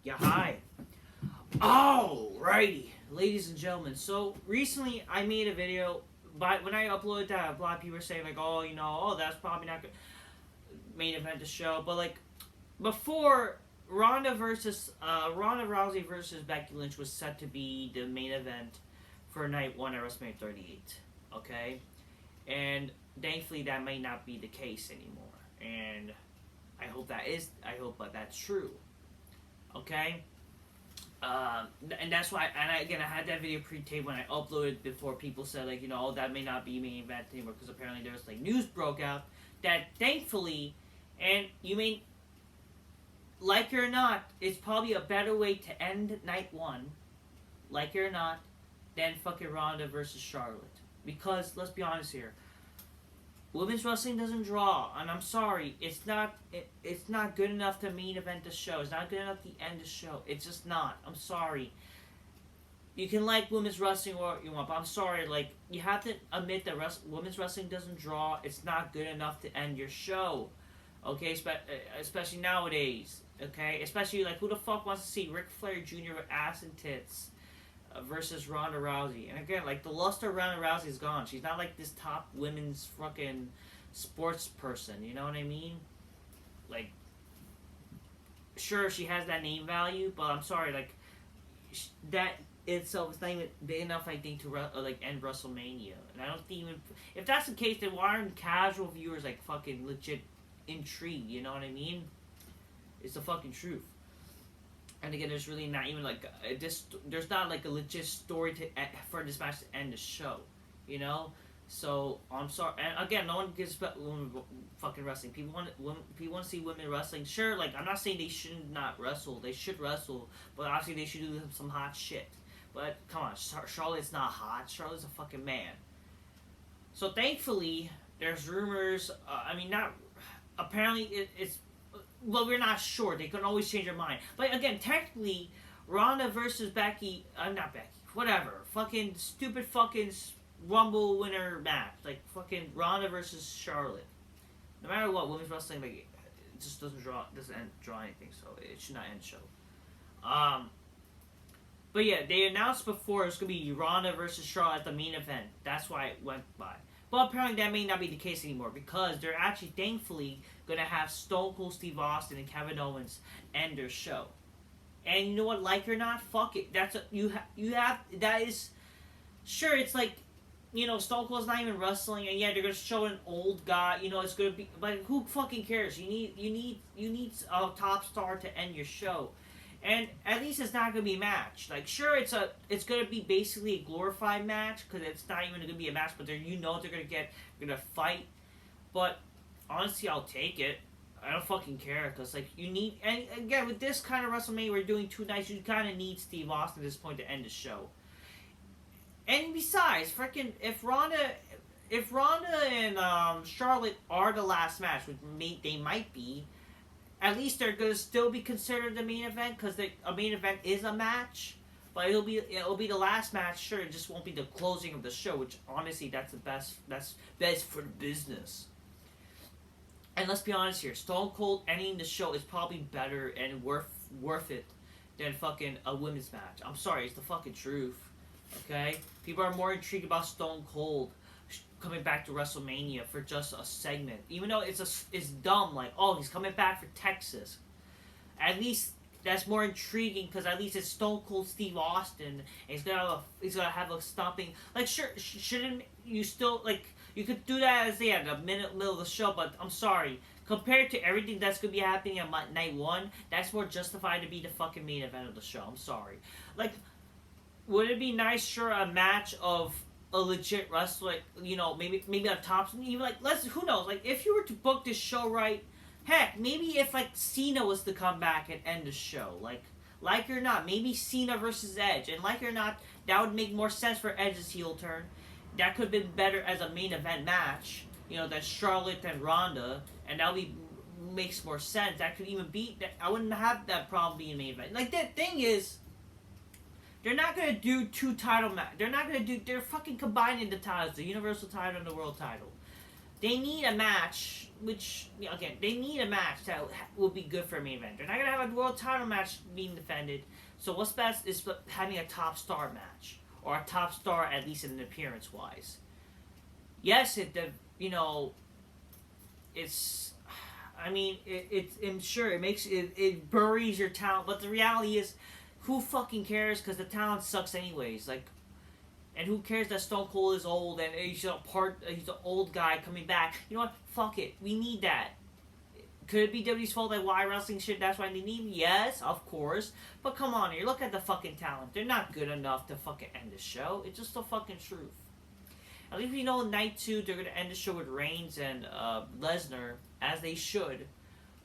Yeah, hi. Alrighty, ladies and gentlemen. So recently I made a video, but when I uploaded that, a lot of people were saying like, oh, that's probably not good main event to show. But like before, Ronda Rousey versus Becky Lynch was set to be the main event for night one at WrestleMania 38. Okay, and thankfully that may not be the case anymore. And I hope that that's true. Okay. And that's why, again, I had that video pre-taped when I uploaded before people said, like, oh, that may not be main event anymore, because apparently there's, like, news broke out that, thankfully, and you may, like it or not, it's probably a better way to end night one, like it or not, than fucking Ronda versus Charlotte. Because, let's be honest here, women's wrestling doesn't draw, and I'm sorry, it's not good enough to main event the show. It's not good enough to end the show. It's just not. I'm sorry. You can like women's wrestling or you want, but I'm sorry. Like, you have to admit that women's wrestling doesn't draw. It's not good enough to end your show. Okay, especially nowadays. Okay, especially like who the fuck wants to see Ric Flair Jr. with ass and tits? Versus Ronda Rousey. And again, like, the luster of Ronda Rousey is gone. She's not like this top women's fucking sports person, you know what I mean? Like, sure, she has that name value, but I'm sorry, like, that itself is not even big enough, I think, to end WrestleMania. And I don't think even, if that's the case, then why aren't casual viewers like fucking legit intrigued, you know what I mean? It's the fucking truth. And again, there's really not even like there's not like a legit story for this match to end the show, you know. So I'm sorry. And again, no one gives women fucking wrestling. People want to see women wrestling. Sure, like, I'm not saying they should not wrestle. They should wrestle, but obviously they should do some hot shit. But come on, Charlotte's not hot. Charlotte's a fucking man. So thankfully, there's rumors. Not apparently it's. Well, we're not sure. They can always change their mind. But again, technically, Ronda versus Becky, not Becky, whatever. Fucking stupid fucking Rumble winner match. Like, fucking Ronda versus Charlotte. No matter what, women's wrestling, like, it just doesn't draw anything, so it should not end the show. But yeah, they announced before it's going to be Ronda versus Charlotte at the main event. That's why it went by. But apparently that may not be the case anymore, because they're actually, thankfully, going to have Stone Cold Steve Austin and Kevin Owens end their show. And you know what, like it or not, fuck it. That is, sure, it's like, Stone Cold's not even wrestling, and yeah, they're going to show an old guy, it's going to be, but who fucking cares? You need a top star to end your show. And at least it's not going to be a match. Like, sure, it's going to be basically a glorified match, because it's not even going to be a match, but they're going to fight. But honestly, I'll take it. I don't fucking care, because, like, you need, and again, with this kind of WrestleMania, we're doing 2 nights, you kind of need Steve Austin at this point to end the show. And besides, freaking, if Ronda and Charlotte are the last match, which they might be, at least they're going to still be considered the main event, because a main event is a match. But it'll be the last match. Sure, it just won't be the closing of the show, which honestly, that's the best. That's best for the business. And let's be honest here, Stone Cold ending the show is probably better and worth it than fucking a women's match. I'm sorry, it's the fucking truth. Okay, people are more intrigued about Stone Cold coming back to WrestleMania for just a segment, even though it's dumb. Like, oh, he's coming back for Texas. At least that's more intriguing, because at least it's Stone Cold Steve Austin, and he's gonna have a stomping. Like, sure, shouldn't you still, like, you could do that as the middle of the show, but I'm sorry, compared to everything that's gonna be happening on night one, that's more justified to be the fucking main event of the show. I'm sorry. Like, would it be nice, sure, a match of a legit wrestler, maybe a top, even like, who knows, like, if you were to book this show right, heck, maybe if like Cena was to come back and end the show, like it or not, maybe Cena versus Edge, and like it or not, that would make more sense for Edge's heel turn. That could have been better as a main event match, than Charlotte and Ronda, and that would makes more sense. That could even be, I wouldn't have that problem being main event. Like, the thing is, they're not going to do 2 title matches. They're fucking combining the titles, the Universal title and the World title. they need a match, which, again, they need a match that will be good for a main event. They're not going to have a world title match being defended. So what's best is having a top star match. Or a top star, at least in appearance-wise. Yes, it's... I mean, I'm sure it buries your talent, but the reality is, who fucking cares? Because the talent sucks anyways. Like, and who cares that Stone Cold is old and he's an old guy coming back? You know what? Fuck it. We need that. Could it be WWE's fault that why wrestling shit? That's why they need him? Yes, of course. But come on here. Look at the fucking talent. They're not good enough to fucking end the show. It's just the fucking truth. At least we know night 2 they're gonna end the show with Reigns and Lesnar, as they should.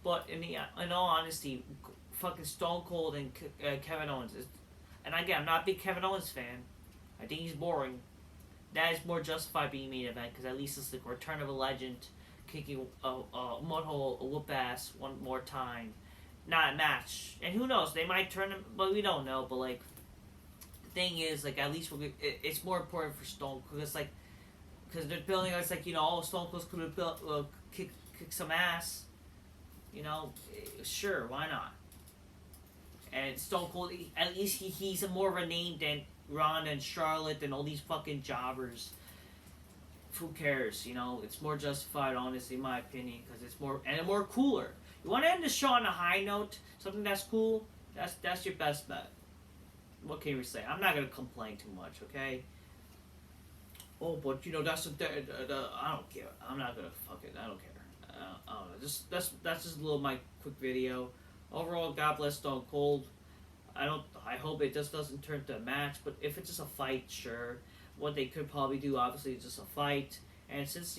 But in all honesty, fucking Stone Cold and Kevin Owens and again, I'm not a big Kevin Owens fan. I think he's boring. That is more justified being main event because at least it's the return of a legend, kicking a whoop ass one more time, not a match. And who knows? They might turn him, but we don't know. But like, the thing is, like, at least it's more important for Stone because because they're building. It's like Stone Cold could have kick some ass. Sure, why not? And Stone Cold, at least he's a more of a name than Ronda and Charlotte and all these fucking jobbers. Who cares? It's more justified, honestly, in my opinion, because it's more cooler. You want to end the show on a high note, something that's cool. That's your best bet. What can we say? I'm not gonna complain too much, okay? Oh, but that's I don't care. I'm not gonna fuck it. I don't care. I don't know. That's just a little my quick video. Overall, God bless Stone Cold. I hope it just doesn't turn to a match, but if it's just a fight, sure. What they could probably do, obviously, is just a fight. And since,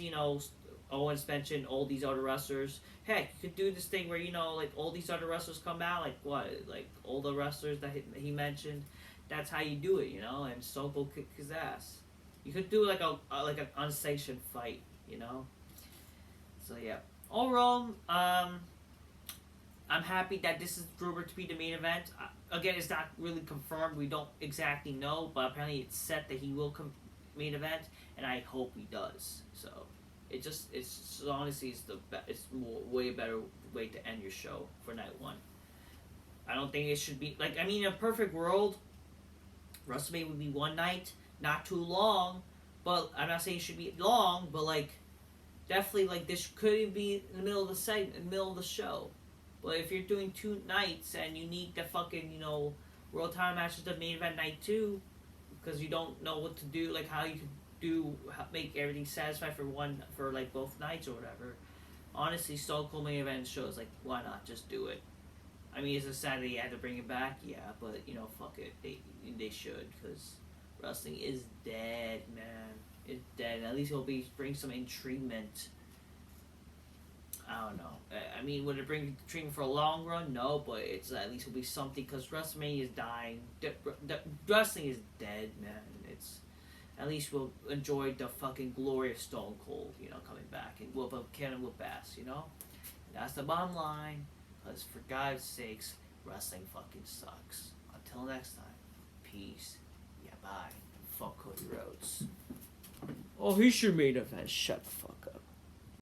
Owens mentioned all these other wrestlers, heck, you could do this thing where, like, all these other wrestlers come out, like, what? Like, all the wrestlers that he mentioned, that's how you do it, and Stone Cold kick his ass. You could do, like, an unsanctioned fight, So, yeah. Overall, I'm happy that this is rumored to be the main event. Again, it's not really confirmed. We don't exactly know, but apparently it's set that he will come main event, and I hope he does. So it's honestly it's way better way to end your show for night 1. I don't think it should be in a perfect world, WrestleMania would be one night, not too long. But I'm not saying it should be long, but definitely this could be in the middle of the show. But if you're doing 2 nights and you need the fucking, world title matches to main event night 2, because you don't know what to do, how you could make everything satisfied for both nights or whatever. Honestly, Stone Cold main event shows, why not just do it? I mean, it's a sad that you had to bring it back, yeah, but, fuck it. They should, because wrestling is dead, man. It's dead. At least it'll bring some intriguement. I don't know. I mean, would it bring intrigue for a long run? No, but it's at least will be something because WrestleMania is dying. Wrestling is dead, man. It's at least we'll enjoy the fucking glory of Stone Cold, coming back and Cannon whoop ass, That's the bottom line. Because for God's sakes, wrestling fucking sucks. Until next time, peace. Yeah, bye. Fuck Cody Rhodes. Oh, he should main event. Shut the fuck